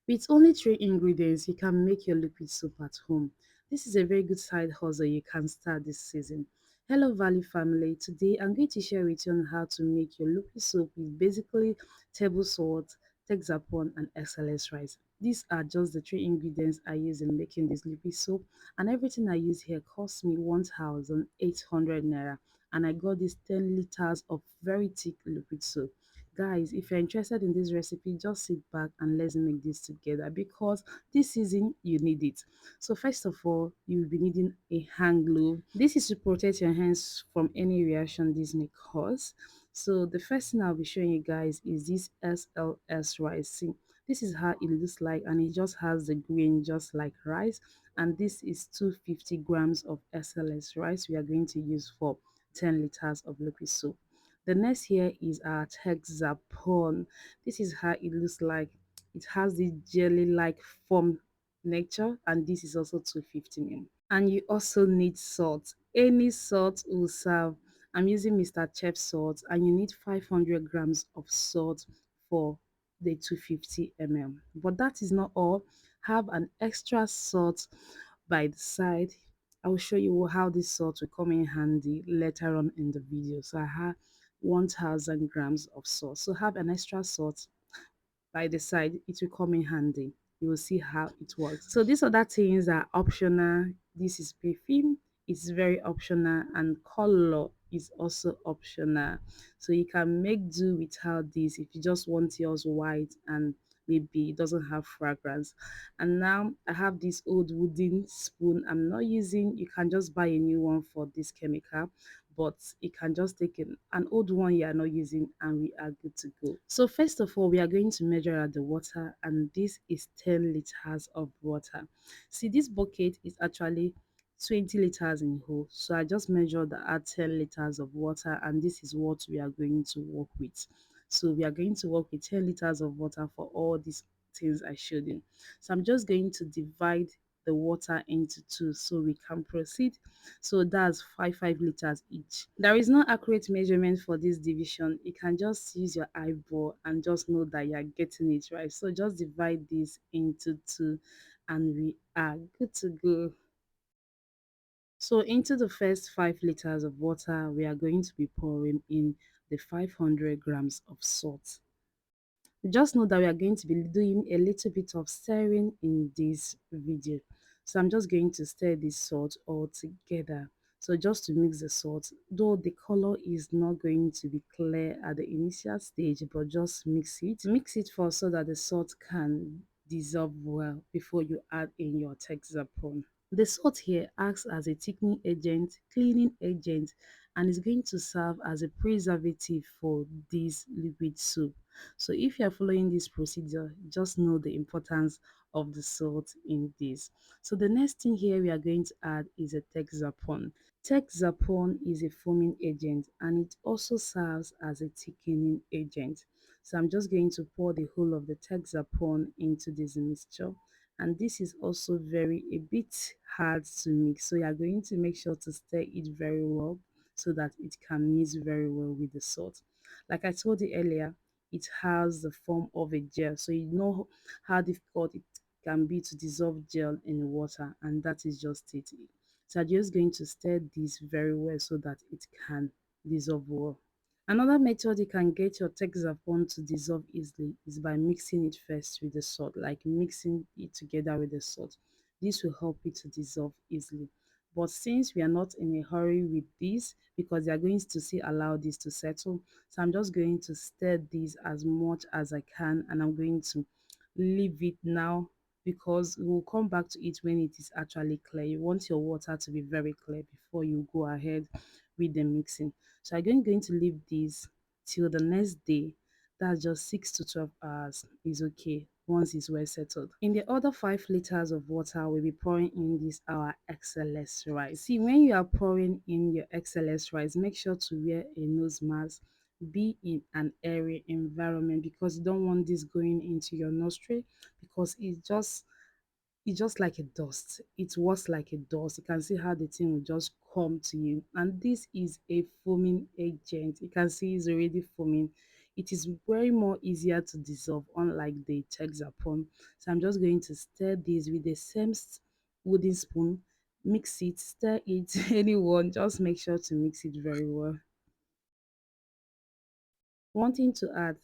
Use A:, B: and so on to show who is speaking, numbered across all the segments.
A: With only three ingredients, you can make your liquid soup at home. This is a very good side hustle you can start this season. Hello Valley family, today I'm going to share with you on how to make your liquid soup with basically table salt, texapon and XLS rice. These are just the three ingredients I use in making this liquid soup, and everything I use here cost me 1,800 naira, and I got this 10 liters of very thick liquid soup. Guys, if you're interested in this recipe, just sit back and let's make this together because this season you need it. So first of all, you'll be needing a hand glove. This is to protect your hands from any reaction this may cause. So the first thing I'll be showing you guys is this SLS rice. See, this is how it looks like, and it just has the grain just like rice. And this is 250 grams of SLS rice we are going to use for 10 liters of liquid soup. The next here is our texapon. This is how it looks like. It has this jelly-like form nature, and this is also 250 ml. And you also need salt. Any salt will serve. I'm using Mr. Chef salt, and you need 500 grams of salt for the 250 ml. But that is not all. Have an extra salt by the side. I will show you how this salt will come in handy later on in the video. So I have 1000 grams of salt. So have an extra salt by the side, it will come in handy. You will see how it works. So these other things are optional. This is perfume, it's very optional, and color is also optional. So you can make do without this if you just want yours white and maybe it doesn't have fragrance. And now I have this old wooden spoon I'm not using. You can just buy a new one for this chemical, but you can just take an old one you are not using and we are good to go. So first of all, we are going to measure out the water, and this is 10 liters of water. See, this bucket is actually 20 liters in whole, so I just measured the add 10 liters of water, and this is what we are going to work with. So we are going to work with 10 liters of water for all these things I showed you. So I'm just going to divide the water into two so we can proceed. So that's 5 liters each. There is no accurate measurement for this division. You can just use your eyeball and just know that you are getting it right. So just divide this into two and we are good to go. So into the first 5 liters of water, we are going to be pouring in the 500 grams of salt. Just know that we are going to be doing a little bit of stirring in this video. So I'm just going to stir this salt all together. So just to mix the salt, though the color is not going to be clear at the initial stage, but just mix it. Mix it first so that the salt can dissolve well before you add in your texapon. The salt here acts as a thickening agent, cleaning agent, and is going to serve as a preservative for this liquid soup. So if you are following this procedure, just know the importance of the salt in this. So the next thing here we are going to add is a texapon. Texapon is a foaming agent and it also serves as a thickening agent. So I'm just going to pour the whole of the texapon into this mixture, and this is also very a bit hard to mix, so you are going to make sure to stir it very well so that it can mix very well with the salt. Like I told you earlier, it has the form of a gel, so you know how difficult it can be to dissolve gel in water, and that is just it. So I'm just going to stir this very well so that it can dissolve well. Another method you can get your texapon to dissolve easily is by mixing it first with the salt, like mixing it together with the salt. This will help it to dissolve easily. But since we are not in a hurry with this, because they are going to still allow this to settle, so I'm just going to stir this as much as I can, and I'm going to leave it now because we'll come back to it when it is actually clear. You want your water to be very clear before you go ahead with the mixing. So I'm going to leave this till the next day. That's just 6 to 12 hours is okay once it's well settled. In the other 5 liters of water, we'll be pouring in this our XLS rice. See, when you are pouring in your XLS rice, make sure to wear a nose mask, be in an airy environment because you don't want this going into your nostril because it's just like a dust. It works like a dust. You can see how the thing will just come to you. And this is a foaming agent. You can see it's already foaming. it is very more easier to dissolve unlike the texapon. So I'm just going to stir this with the same wooden spoon, mix it, stir it, anyone, just make sure to mix it very well. One thing to add,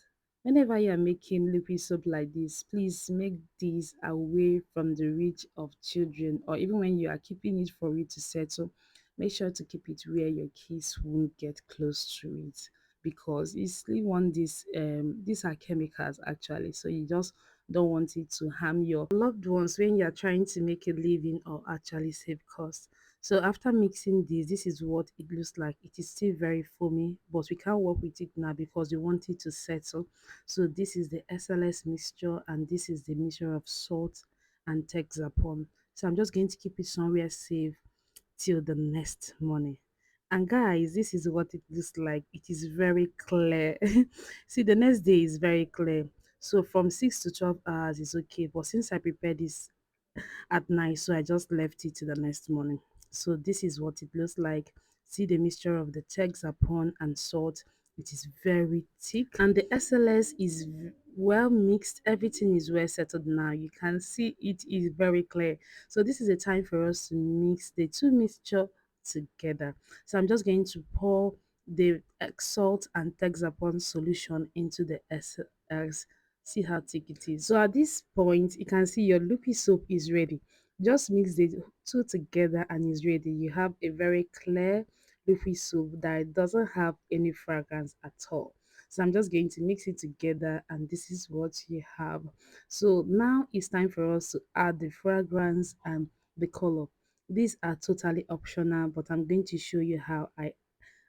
A: whenever you are making liquid soap like this, please make this away from the reach of children, or even when you are keeping it for it to settle, make sure to keep it where your kids won't get close to it, because you still want this these are chemicals actually, so you just don't want it to harm your loved ones when you are trying to make a living or actually save costs. So after mixing this is what it looks like. It is still very foamy, but we can't work with it now because we want it to settle. So this is the SLS mixture, and this is the mixture of salt and texapon. So I'm just going to keep it somewhere safe till the next morning. And guys, this is what it looks like. It is very clear. See, the next day is very clear. So from 6 to 12 hours is okay. But since I prepared this at night, so I just left it to the next morning. So this is what it looks like. See the mixture of the texapon and salt. It is very thick, and the SLS is well mixed. Everything is well settled now. You can see it is very clear. So this is a time for us to mix the two mixture together. So I'm just going to pour the salt and texapon solution into the SLS. See how thick it is. So at this point, you can see your loopy soap is ready. Just mix the two together and it's ready. You have a very clear loopy soap that doesn't have any fragrance at all. So I'm just going to mix it together and this is what you have. So now it's time for us to add the fragrance and the color. These are totally optional, but I'm going to show you how I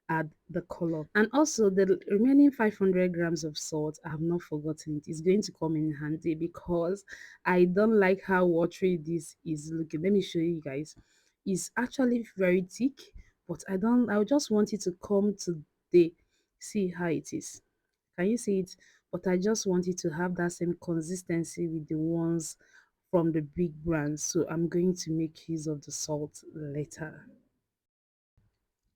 A: add the color. And also the remaining 500 grams of salt, I have not forgotten it. It's going to come in handy because I don't like how watery this is looking. Let me show you guys. It's actually very thick, but I just want it to come to the, see how it is. Can you see it? But I just want it to have that same consistency with the ones from the big brands. So I'm going to make use of the salt later.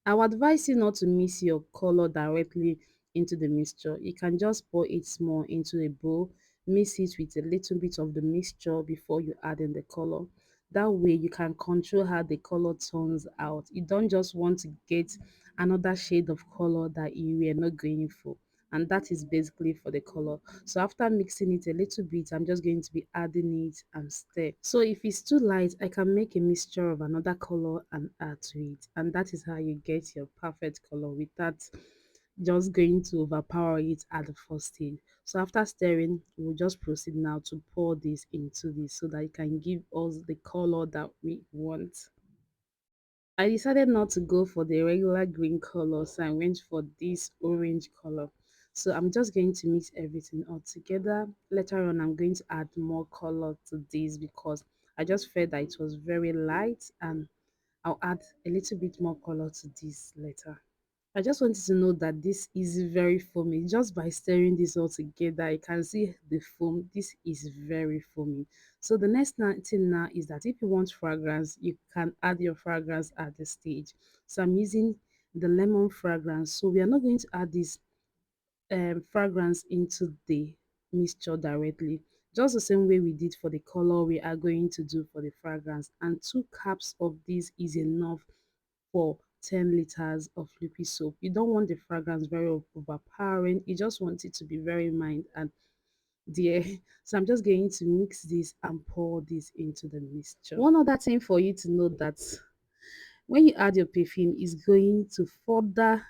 A: I would advise you not to mix your color directly into the mixture. You can just pour it small into a bowl, mix it with a little bit of the mixture before you add in the color. That way you can control how the color turns out. You don't just want to get another shade of color that you were not going for. And that is basically for the color. So after mixing it a little bit, I'm just going to be adding it and stir. So if it's too light, I can make a mixture of another color and add to it. And that is how you get your perfect color without just going to overpower it at the first stage. So after stirring, we'll just proceed now to pour this into this so that it can give us the color that we want. I decided not to go for the regular green color, so I went for this orange color. So I'm just going to mix everything all together. Later on, I'm going to add more color to this because I just felt that it was very light, and I'll add a little bit more color to this later. I just wanted to know that this is very foamy. Just by stirring this all together, you can see the foam. This is very foamy. So the next thing now is that if you want fragrance, you can add your fragrance at the stage. So I'm using the lemon fragrance. So we are not going to add this fragrance into the mixture directly. Just the same way we did for the color, we are going to do for the fragrance. And 2 cups of this is enough for 10 liters of liquid soap. You don't want the fragrance very overpowering. You just want it to be very mild and dear. So I'm just going to mix this and pour this into the mixture. One other thing for you to know that when you add your perfume, is going to further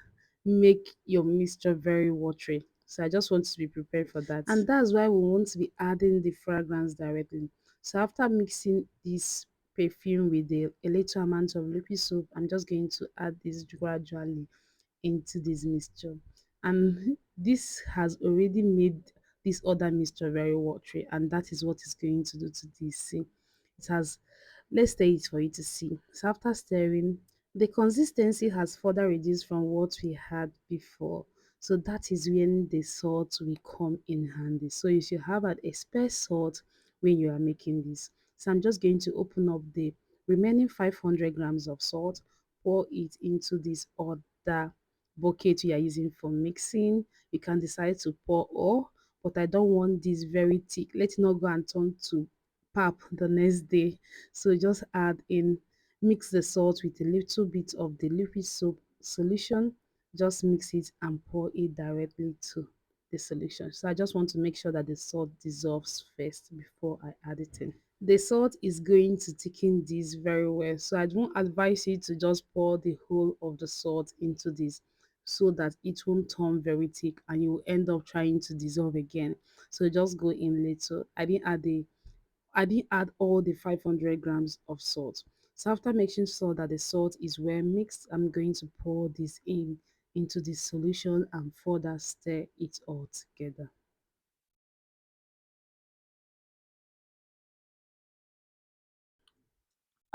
A: make your mixture very watery. So I just want to be prepared for that. And that's why we want to be adding the fragrance directly. So after mixing this perfume with a little amount of liquid soap, I'm just going to add this gradually into this mixture. And this has already made this other mixture very watery, and that is what it's going to do to this. See, it has, let's stir it for you to see. So after stirring, the consistency has further reduced from what we had before. So that is when the salt will come in handy. So you should have an express salt when you are making this. So I'm just going to open up the remaining 500 grams of salt, pour it into this other bucket you are using for mixing. You can decide to pour oil, but I don't want this very thick. Let it not go and turn to pap the next day. So just add in, mix the salt with a little bit of the liquid soap solution. Just mix it and pour it directly to the solution. So I just want to make sure that the salt dissolves first before I add it in. The salt is going to thicken this very well. So I don't advise you to just pour the whole of the salt into this so that it won't turn very thick and you will end up trying to dissolve again. So just go in little. I didn't add all the 500 grams of salt. So after making sure that the salt is well mixed, I'm going to pour this in into the solution and further stir it all together.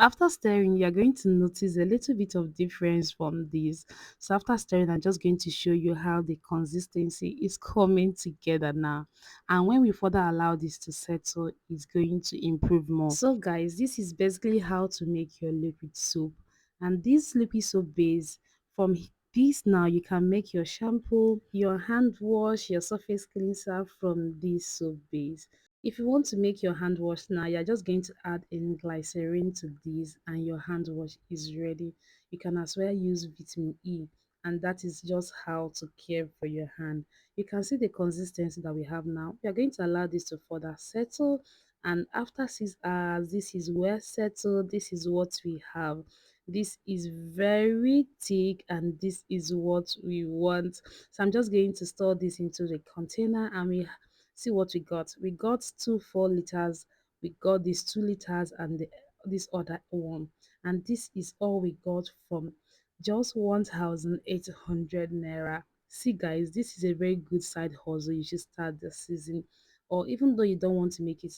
A: After stirring, you're going to notice a little bit of difference from this. So after stirring, I'm just going to show you how the consistency is coming together now. And when we further allow this to settle, it's going to improve more. So guys, this is basically how to make your liquid soap. And this liquid soap base, from this now, you can make your shampoo, your hand wash, your surface cleanser from this soap base. If you want to make your hand wash now, you're just going to add in glycerin to this and your hand wash is ready. You can as well use vitamin E, and that is just how to care for your hand. You can see the consistency that we have now. We are going to allow this to further settle, and after 6 hours, this is well settled. This is what we have. This is very thick and this is what we want. So I'm just going to store this into the container and we see what we got. We got two 4 liters, we got these 2 liters and this other one. And this is all we got from just 1,800 naira. See guys, this is a very good side hustle. You should start the season. Or even though you don't want to make it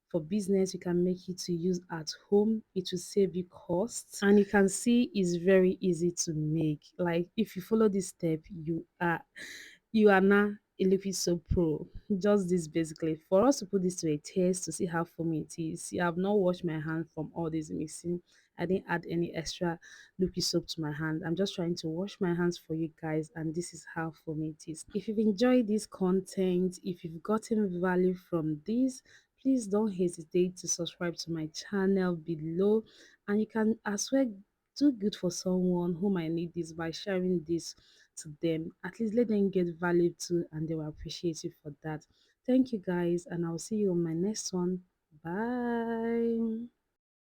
A: for business, you can make it to use at home. It will save you costs and you can see it's very easy to make. Like if you follow this step, you are now a liquid soap pro. Just this basically. For us to put this to a test to see how foamy it is. See, I've not washed my hand from all this mixing. I didn't add any extra liquid soap to my hand. I'm just trying to wash my hands for you guys, and this is how foamy it is. If you've enjoyed this content, if you've gotten value from this, please don't hesitate to subscribe to my channel below, and you can as well do good for someone who might need this by sharing this to them. At least let them get value too, and they will appreciate you for that. Thank you guys, and I'll see you on my next one. Bye.